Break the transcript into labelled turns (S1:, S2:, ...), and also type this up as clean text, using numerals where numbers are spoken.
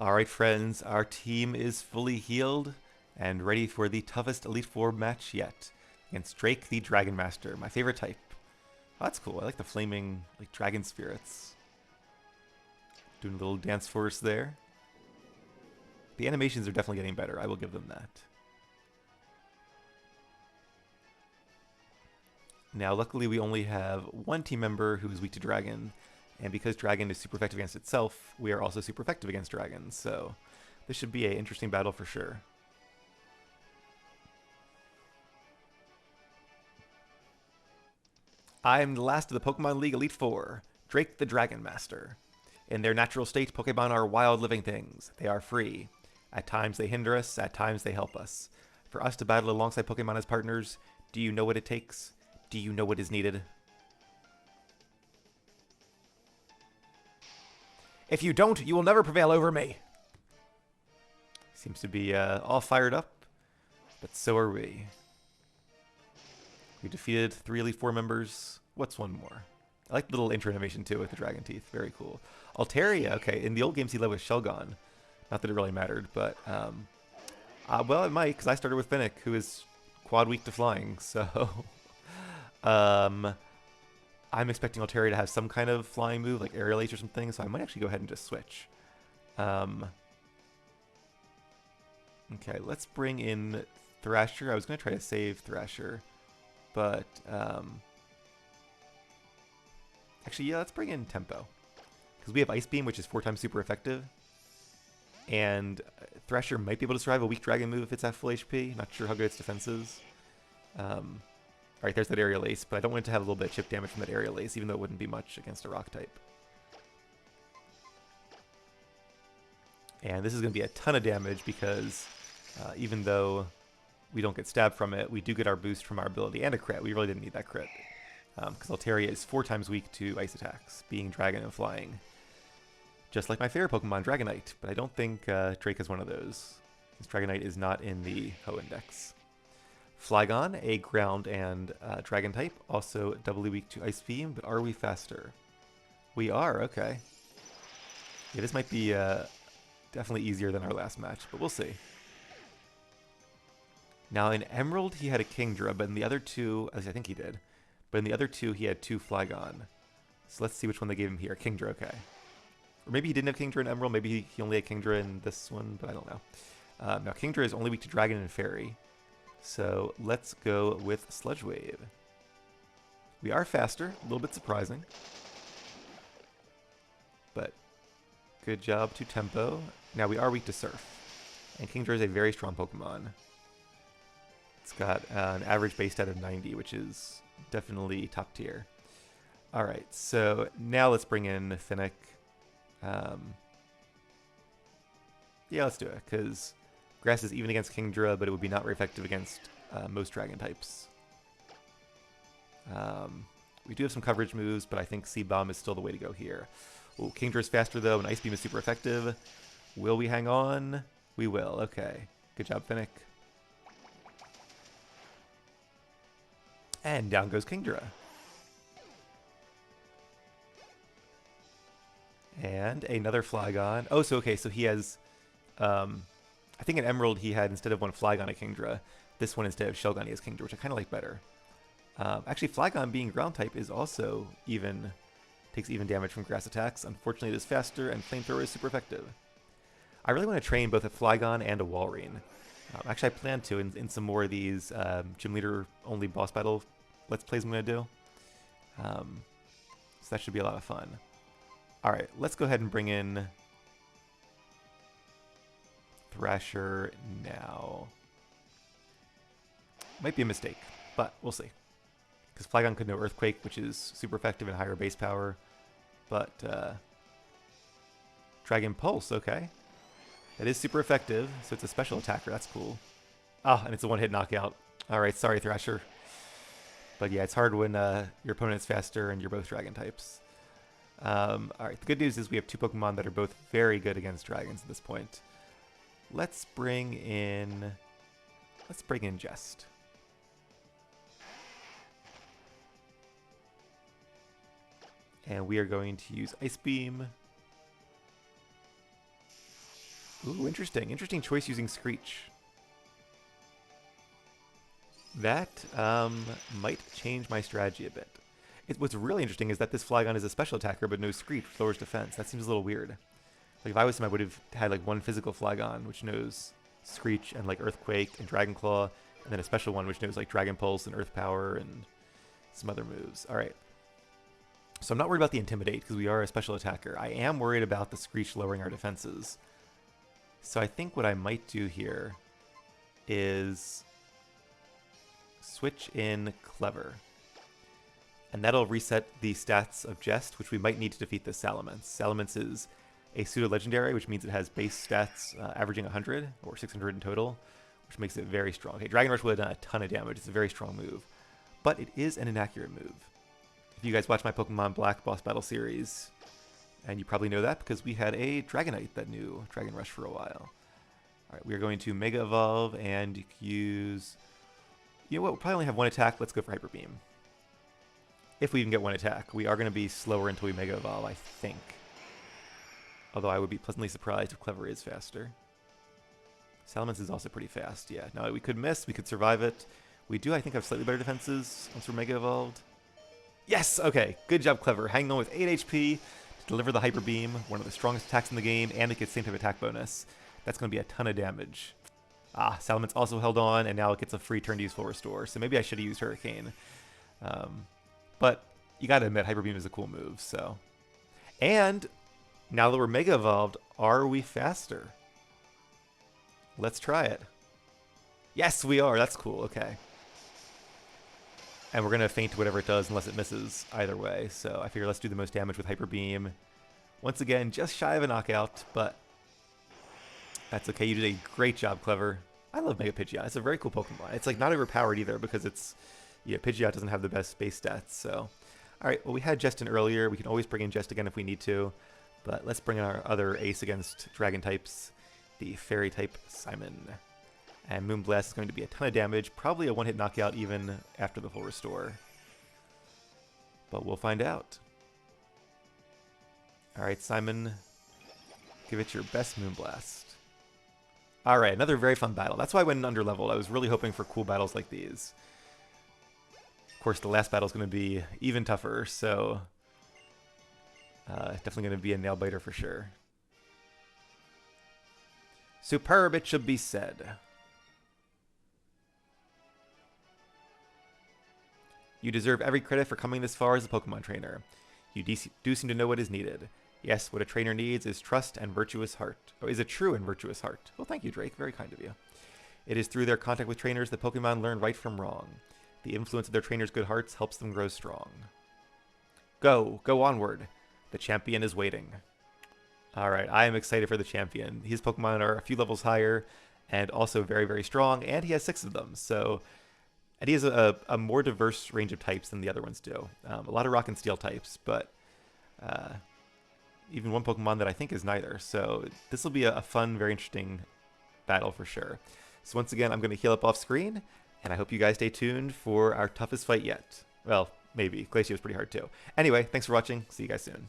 S1: Alright friends, our team is fully healed and ready for the toughest Elite Four match yet against Drake the Dragon Master, my favorite type. Oh, that's cool. I like the flaming dragon spirits. Doing a little dance for us there. The animations are definitely getting better, I will give them that. Now luckily we only have one team member who is weak to dragon, and because dragon is super effective against itself, we are also super effective against dragons, so this should be an interesting battle for sure. I am the last of the Pokemon League Elite Four, Drake the Dragon Master. In their natural state, Pokemon are wild living things. They are free. At times they hinder us, at times they help us. For us to battle alongside Pokemon as partners, do you know what it takes? Do you know what is needed? If you don't, you will never prevail over me. Seems to be all fired up, but so are we. We defeated 3 Elite Four members. What's one more? I like the little intro animation too with the dragon teeth. Very cool. Altaria, okay. In the old games he led with Shelgon. Not that it really mattered, but well, it might, because I started with Finnick, who is quad weak to flying. So I'm expecting Altaria to have some kind of flying move, like Aerial Ace or something. So I might actually go ahead and just switch. Okay, let's bring in Thrasher. I was going to try to save Thrasher, but actually, yeah, let's bring in Tempo. Because we have Ice Beam, which is 4 times super effective. And Thrasher might be able to survive a weak Dragon move if it's at full HP. Not sure how good its defense is. Alright, there's that Aerial Ace, but I don't want it to have a little bit of chip damage from that Aerial Ace, even though it wouldn't be much against a Rock type. And this is going to be a ton of damage because even though we don't get stabbed from it, we do get our boost from our ability and a crit. We really didn't need that crit. Because Altaria is 4 times weak to ice attacks, being dragon and flying. Just like my favorite Pokemon, Dragonite, but I don't think Drake is one of those, since Dragonite is not in the Hoenn dex. Flygon, a ground and dragon type, also doubly weak to Ice Beam, but are we faster? We are, okay. Yeah, this might be definitely easier than our last match, but we'll see. Now in Emerald he had a Kingdra, but in the other two, as I think he did, but in the other two he had 2 Flygon. So let's see which one they gave him here. Kingdra, okay. Or maybe he didn't have Kingdra in Emerald, maybe he only had Kingdra in this one, but I don't know. Now Kingdra is only weak to Dragon and Fairy, so let's go with Sludge Wave. We are faster, a little bit surprising, but good job to Tempo. Now we are weak to Surf, and Kingdra is a very strong Pokemon. It's got an average base stat of 90, which is definitely top tier. Alright, so now let's bring in Finnick. Yeah, let's do it, because Grass is even against Kingdra, but it would be not very effective against most dragon types. We do have some coverage moves, but I think C-Bomb is still the way to go here. Ooh, Kingdra is faster though, and Ice Beam is super effective. Will we hang on? We will, okay. Good job, Finnick. And down goes Kingdra. And another Flygon. Oh, so okay, so he has... I think in Emerald he had, instead of one Flygon, a Kingdra. This one, instead of Shelgon, he has Kingdra, which I kind of like better. Actually, Flygon being ground type is also even... takes even damage from grass attacks. Unfortunately, it is faster, and Flamethrower is super effective. I really want to train both a Flygon and a Walrein. Actually, I plan to in some more of these gym leader only boss battle let's plays I'm going to do. So that should be a lot of fun. Alright, let's go ahead and bring in Thrasher now. Might be a mistake, but we'll see. Because Flygon could know Earthquake, which is super effective and higher base power. But Dragon Pulse, okay. That is super effective, so it's a special attacker. That's cool. Ah, and it's a one-hit knockout. Alright, sorry, Thrasher. But yeah, it's hard when your opponent's faster and you're both dragon types. Alright, the good news is we have 2 Pokemon that are both very good against dragons at this point. Let's bring in Jest. And we are going to use Ice Beam. Ooh, interesting. Interesting choice using Screech. That might change my strategy a bit. What's really interesting is that this Flygon is a special attacker, but no Screech, which lowers defense. That seems a little weird. Like if I was him, I would have had like one physical Flygon, which knows Screech and like Earthquake and Dragon Claw, and then a special one which knows like Dragon Pulse and Earth Power and some other moves. All right. So I'm not worried about the Intimidate because we are a special attacker. I am worried about the Screech lowering our defenses. So I think what I might do here is switch in Clever. And that'll reset the stats of Jest, which we might need to defeat this Salamence. Salamence is a pseudo-legendary, which means it has base stats averaging 100, or 600 in total, which makes it very strong. Okay, Dragon Rush would have done a ton of damage. It's a very strong move. But it is an inaccurate move. If you guys watch my Pokemon Black Boss Battle series, and you probably know that because we had a Dragonite that knew Dragon Rush for a while. Alright, we are going to Mega Evolve and use... You know what, we'll probably only have one attack. Let's go for Hyper Beam. If we even get one attack. We are going to be slower until we Mega Evolve, I think. Although I would be pleasantly surprised if Clever is faster. Salamence is also pretty fast, yeah. Now, we could miss, we could survive it. We do, I think, have slightly better defenses once we're Mega Evolved. Yes! Okay, good job, Clever. Hanging on with 8 HP to deliver the Hyper Beam, one of the strongest attacks in the game, and it gets same type of attack bonus. That's going to be a ton of damage. Ah, Salamence also held on, and now it gets a free turn to use Full Restore, so maybe I should have used Hurricane. But you gotta admit, Hyper Beam is a cool move, so... And, now that we're Mega Evolved, are we faster? Let's try it. Yes, we are! That's cool, okay. And we're gonna feint whatever it does unless it misses either way, so I figure let's do the most damage with Hyper Beam. Once again, just shy of a knockout, but... That's okay, you did a great job, Clever. I love Mega Pidgeot, it's a very cool Pokemon. It's like not overpowered either because it's... Yeah, Pidgeot doesn't have the best base stats, so... Alright, well we had Jest in earlier, we can always bring in Jest again if we need to. But let's bring in our other ace against Dragon types, the Fairy type Simon. And Moonblast is going to be a ton of damage, probably a one-hit knockout even after the Full Restore. But we'll find out. Alright, Simon, give it your best Moonblast. Alright, another very fun battle. That's why I went underleveled. I was really hoping for cool battles like these. Of course, the last battle is going to be even tougher, so definitely going to be a nail-biter for sure. Superb, it should be said. You deserve every credit for coming this far as a Pokemon trainer. You do seem to know what is needed. Yes, what a trainer needs is trust and virtuous heart. Oh, is a true and virtuous heart. Well, thank you, Drake. Very kind of you. It is through their contact with trainers that Pokemon learn right from wrong. The influence of their trainers' good hearts helps them grow strong. Go onward. The champion is waiting. Alright, I am excited for the champion. His Pokemon are a few levels higher and also very, very strong, and he has 6 of them. So, and he has a more diverse range of types than the other ones do. A lot of Rock and Steel types, but even one Pokemon that I think is neither. So this will be a fun, very interesting battle for sure. So once again, I'm going to heal up off screen, and I hope you guys stay tuned for our toughest fight yet. Well, maybe. Glacier was pretty hard too. Anyway, thanks for watching. See you guys soon.